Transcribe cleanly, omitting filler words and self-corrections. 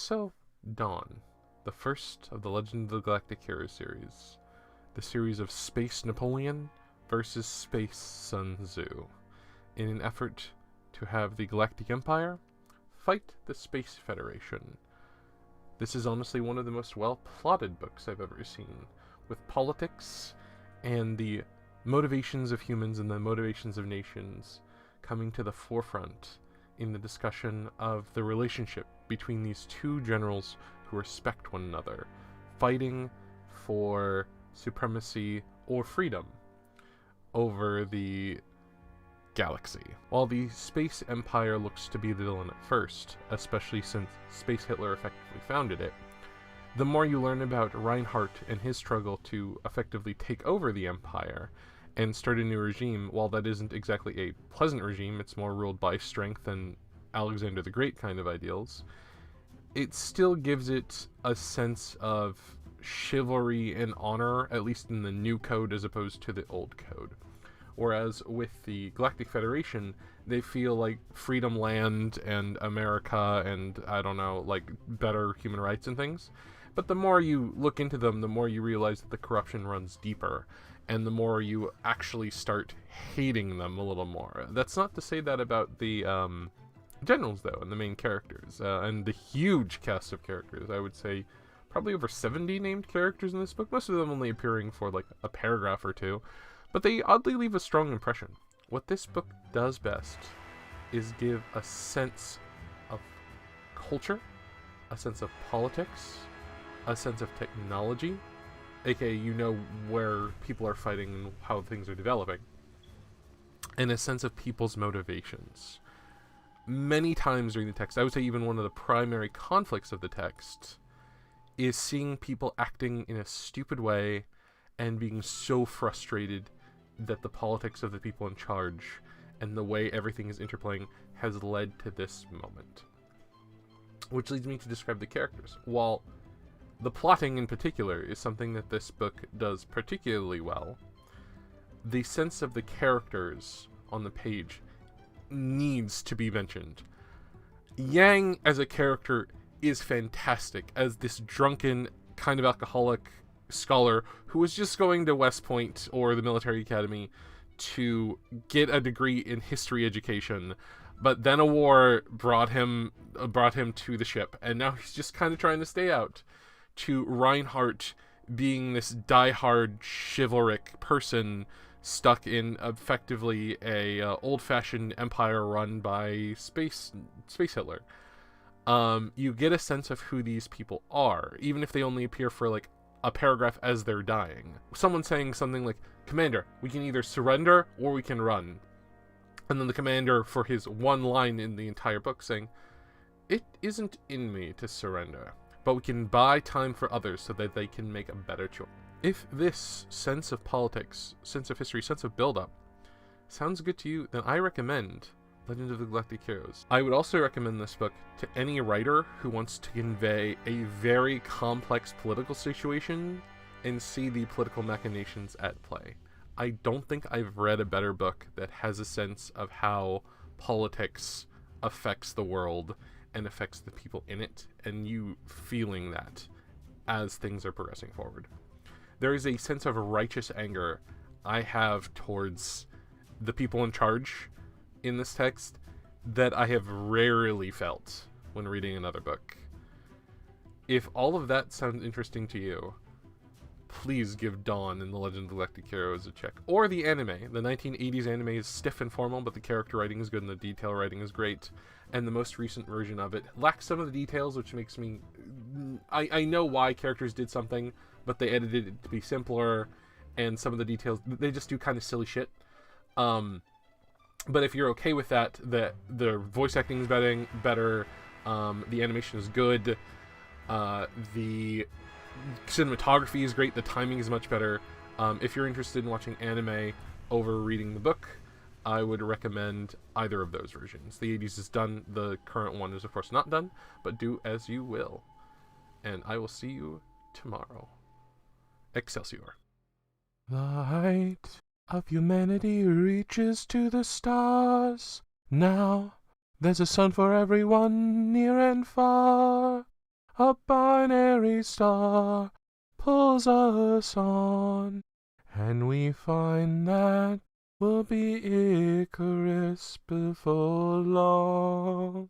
yourself Dawn, the first of the Legend of the Galactic Heroes series, the series of Space Napoleon versus Space Sun Tzu, in an effort to have the Galactic Empire fight the Space Federation. This is honestly one of the most well-plotted books I've ever seen, with politics and the motivations of humans and the motivations of nations coming to the forefront in the discussion of the relationship between these two generals who respect one another, fighting for supremacy or freedom over the galaxy. While the Space Empire looks to be the villain at first, especially since Space Hitler effectively founded it, the more you learn about Reinhardt and his struggle to effectively take over the Empire and start a new regime, while that isn't exactly a pleasant regime, it's more ruled by strength and Alexander the Great kind of ideals, it still gives it a sense of chivalry and honor, at least in the new code as opposed to the old code. Whereas with the Galactic Federation, they feel like Freedom Land and America and, I don't know, like better human rights and things. But the more you look into them, the more you realize that the corruption runs deeper, and the more you actually start hating them a little more. That's not to say that about the generals, though, and the main characters, and the huge cast of characters. I would say probably over 70 named characters in this book, most of them only appearing for like a paragraph or two, but they oddly leave a strong impression. What this book does best is give a sense of culture, a sense of politics, a sense of technology, aka you know where people are fighting and how things are developing, and a sense of people's motivations. Many times during the text, I would say even one of the primary conflicts of the text is seeing people acting in a stupid way and being so frustrated that the politics of the people in charge and the way everything is interplaying has led to this moment. Which leads me to describe the characters. While the plotting in particular is something that this book does particularly well, the sense of the characters on the page needs to be mentioned. Yang as a character is fantastic as this drunken, kind of alcoholic scholar who was just going to West Point or the military academy to get a degree in history education, but then a war brought him to the ship, and now he's just kind of trying to stay out, to Reinhardt being this diehard chivalric person stuck in effectively a old-fashioned empire run by Space Hitler. You get a sense of who these people are, even if they only appear for like a paragraph as they're dying. Someone saying something like, "Commander, we can either surrender or we can run." And then the commander, for his one line in the entire book, saying, "It isn't in me to surrender, but we can buy time for others so that they can make a better choice." If this sense of politics, sense of history, sense of build-up sounds good to you, then I recommend Legend of the Galactic Heroes. I would also recommend this book to any writer who wants to convey a very complex political situation and see the political machinations at play. I don't think I've read a better book that has a sense of how politics affects the world and affects the people in it, and you feeling that as things are progressing forward. There is a sense of righteous anger I have towards the people in charge in this text that I have rarely felt when reading another book. If all of that sounds interesting to you, please give Dawn and the Legend of the Galactic Heroes a check. Or the anime. The 1980s anime is stiff and formal, but the character writing is good and the detail writing is great. And the most recent version of it lacks some of the details, which makes me... I know why characters did something, but they edited it to be simpler, and some of the details, they just do kind of silly shit. But if you're okay with that, the voice acting is better, the animation is good, the cinematography is great, the timing is much better. If you're interested in watching anime over reading the book, I would recommend either of those versions. The 80s is done, the current one is of course not done, but do as you will. And I will see you tomorrow. Excelsior. The height of humanity reaches to the stars. Now there's a sun for everyone, near and far. a binary star pulls us on, and we find that we'll be Icarus before long.